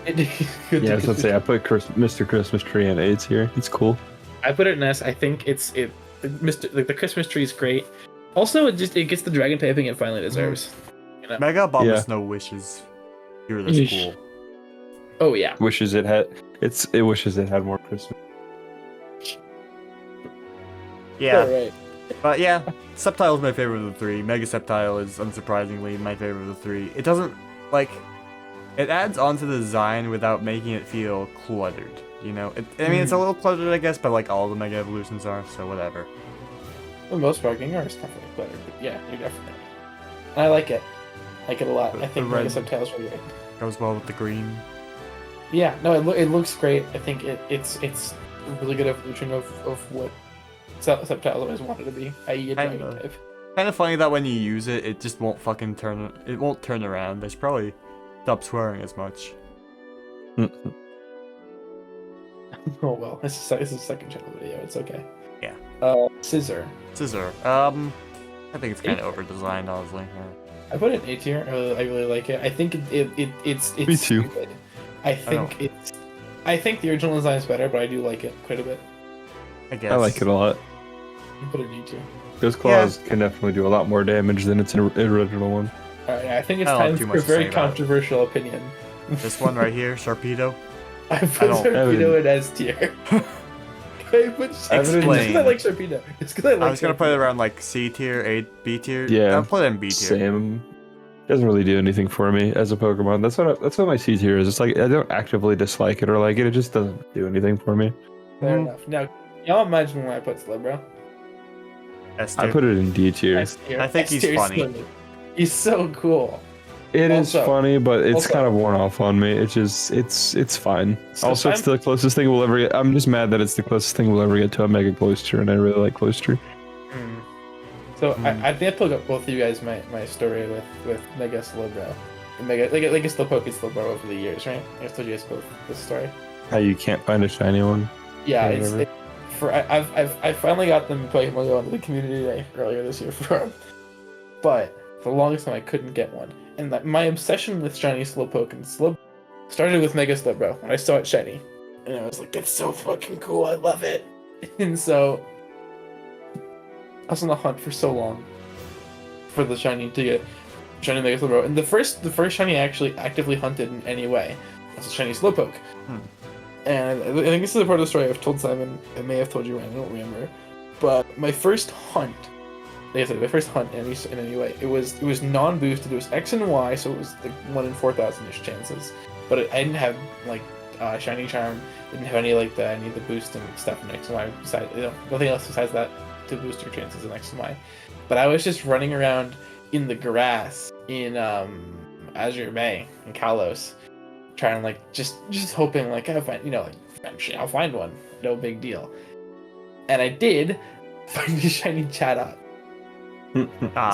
Good Yeah, I to was gonna say I put Mr. Christmas Tree in A tier. It's cool. I put it in S. I think the Christmas tree is great. Also, it gets the dragon typing it finally deserves. You know? Mega Bomb Yeah. has no wishes. You're this Yeesh. cool. Oh yeah. Wishes it wishes it had more Christmas. Yeah, Alright. but yeah, Sceptile is my favorite of the 3. Mega Sceptile is unsurprisingly my favorite of the 3. It doesn't like it adds on to the design without making it feel cluttered. You know, I mean it's a little cluttered, I guess, but like all the Mega Evolutions are, so whatever. For the most part, Gengar is definitely better. But yeah, you're definitely. And I like it. I like it a lot. The- I think the red- Mega Subtitles really good. Goes well with the green. Yeah, no, it looks great. I think it's a really good evolution of what Subtitles always wanted to be, i.e. a dragon Kinda. type. Kind of funny that when you use it, it just won't fucking turn. It won't turn around. They should probably stop swearing as much. Oh well, this is a second channel video. It's okay. Yeah. Scissor. Scissor. I think it's kind of over designed, honestly. Yeah. I put it in A tier. I really like it. I think it's Me too. stupid. I think the original design is better, but I do like it quite a bit. I guess. I like it a lot. I put it in E tier. Those claws can definitely do a lot more damage than its original one. Alright, I think it's I don't have time too for a much to say very about it. controversial opinion. This one right here, Sharpedo. I put don't- Sharpedo in S tier. I put just because I Explain. like Sharpedo. Just because I like I was gonna put it Sharpedo. around like C tier, A, B tier. Yeah, I'll put it in B tier. Same. Doesn't really do anything for me as a Pokemon. That's what my C tier is. It's like I don't actively dislike it or like it. It just doesn't do anything for me. Fair Mhm. enough. Now, y'all imagine when I put Slowbro. S I tier. put it in D tier. S tier. I think S he's tier funny. Slowbro. He's so cool. It is Also- funny, but it's also- kind of worn off on me. It's just it's fine. So Also, it's the closest thing we'll ever get. I'm just mad that it's the closest thing we'll ever get to a Mega Cloyster, and I really like Cloyster. So I think I told both of you guys my story with Mega Slowbro. And Mega like it's Slowpoke and Slowbro over the years, right? I told you guys both this story. How you can't find a shiny one. Yeah, Yeah, it's whatever. I finally got them in Pokemon Go onto the community day earlier this year for 'em. But for the longest time I couldn't get one. And my obsession with shiny Slowpoke and Slow started with Mega Slowbro when I saw it shiny. And I was like, it's so fucking cool, I love it. And so I was on the hunt for so long for the shiny to get shiny Mega Slowbro. And the first shiny I actually actively hunted in any way was a shiny Slowpoke. And I think this is a part of the story I've told Simon. I may have told you, Ryne, I don't remember. But my first hunt, like I said, my first hunt in any way, it was non-boosted. It was X and Y, so it was like 1 in 4,000-ish chances. But I didn't have like shiny charm. Didn't have any like any of the boosting stuff in X and Y. Besides, nothing else besides that to boost your chances in X and Y. But I was just running around in the grass in Azure Bay in Kalos, trying to like just hoping like I find eventually I'll find one, no big deal. And I did find a shiny Chatot.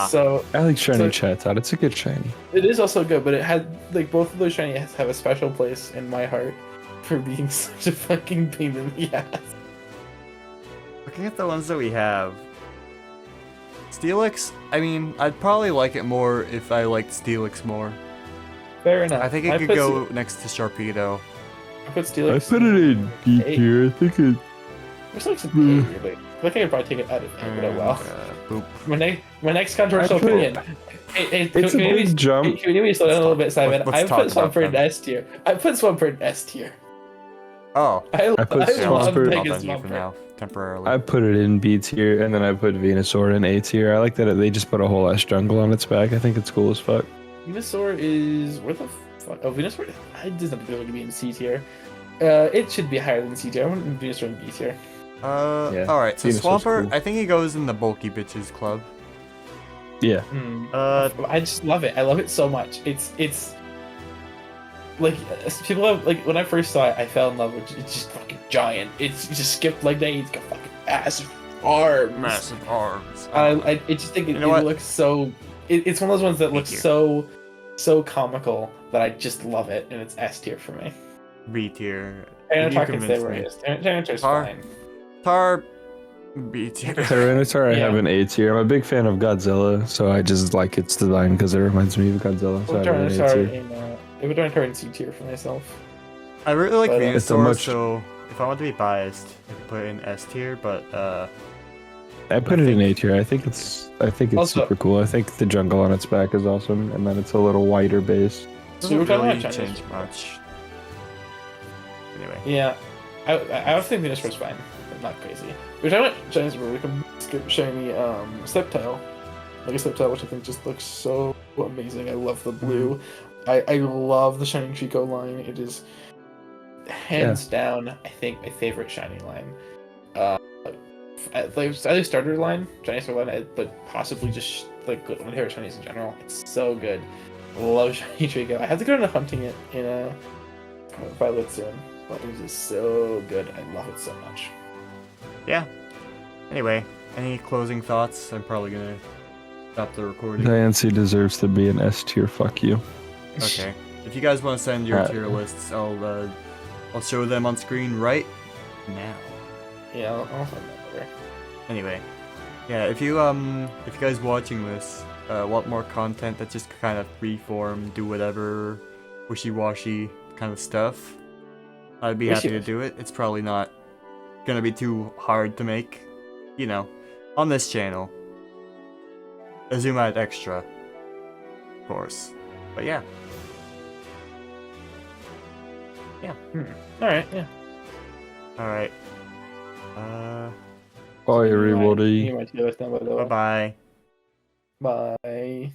So I like shiny So- Chatot. It's a good shiny. it is also good, but it had like both of those shinies have a special place in my heart for being such a fucking pain in the ass. Looking at the ones that we have, Steelix, I mean, I'd probably like it more if I liked Steelix more. Fair enough. I think it could go next to Sharpedo. I put Steelix. I put it in B tier. I think it. There's like some A here, but I think I could probably take it out of A, but oh well. Boop. My next controversial I put it- opinion. Hey, It's a can we big jump. can we slow down a little bit, Simon? Let's I talk put about Swampert in them. S tier. I put Swampert in S tier. Oh, I put love Swampert- I'll Mega done you for Swampert. now, temporarily. I put it in B tier, and then I put Venusaur in A tier. I like that they just put a whole ass jungle on its back. I think it's cool as fuck. Venusaur is where the fuck? Oh, Venusaur. I doesn't feel like to be in C tier. It should be higher than C tier. I want Venusaur in B tier. Yeah, Alright, so Venusaur's Swampert, cool. I think he goes in the bulky bitches club. Yeah. I just love it. I love it so much. It's like people have like when I first saw it, I fell in love with it. It's just fucking giant. It's just skipped leg day. It's got fucking massive arms. Massive arms. I just think it, You know what? looks so. It's one of those ones that looks tier. so comical that I just love it, and it's S tier for me. B tier. Tyranitar You can stay convinced where me. it is. Tyranitar's Tar- fine. Tar, B tier. Tyranitar I Yeah. have an A tier. I'm a big fan of Godzilla, so I just like its design because it reminds me of Godzilla. So I have it in A Tyranitar tier. in I would Tyranitar in C tier for myself. I really like But, it's a Venusaur, much- so if I want to be biased, I could put it in S tier, but I put it in A tier. I think it's Also- super cool. I think the jungle on its back is awesome, and then it's a little wider base. So we're doesn't talking really about Chinese. change much. Anyway. Yeah, I think Venusaur's fine, but not crazy. We're talking about Chinese where we can skip shiny Sceptile. Like a Sceptile, which I think just looks so amazing. I love the blue. I love the Shining Trico line. It is hands down, I think, my favorite shiny line. Like either starter line, Chinese starter line, but possibly just like one of my favorite shinies in general. It's so good. Love Shiny Trico. I have to go into hunting it in a Violet soon, but it is so good. I love it so much. Yeah. Anyway, any closing thoughts? I'm probably gonna stop the recording. Diancie deserves to be an S tier. Fuck you. Okay. If you guys want to send your Alright. tier lists, I'll show them on screen right now. Yeah, I'll find that later. Anyway, yeah. If you guys watching this want more content that's just kind of freeform, do whatever, wishy-washy kind of stuff, I'd be happy to Wishy-washy. do it. It's probably not gonna be too hard to make, you know, on this channel. Zoom out extra. course. But yeah. All right, yeah. All right. Bye, everybody. You might see this now, by the way. Bye-bye. Bye.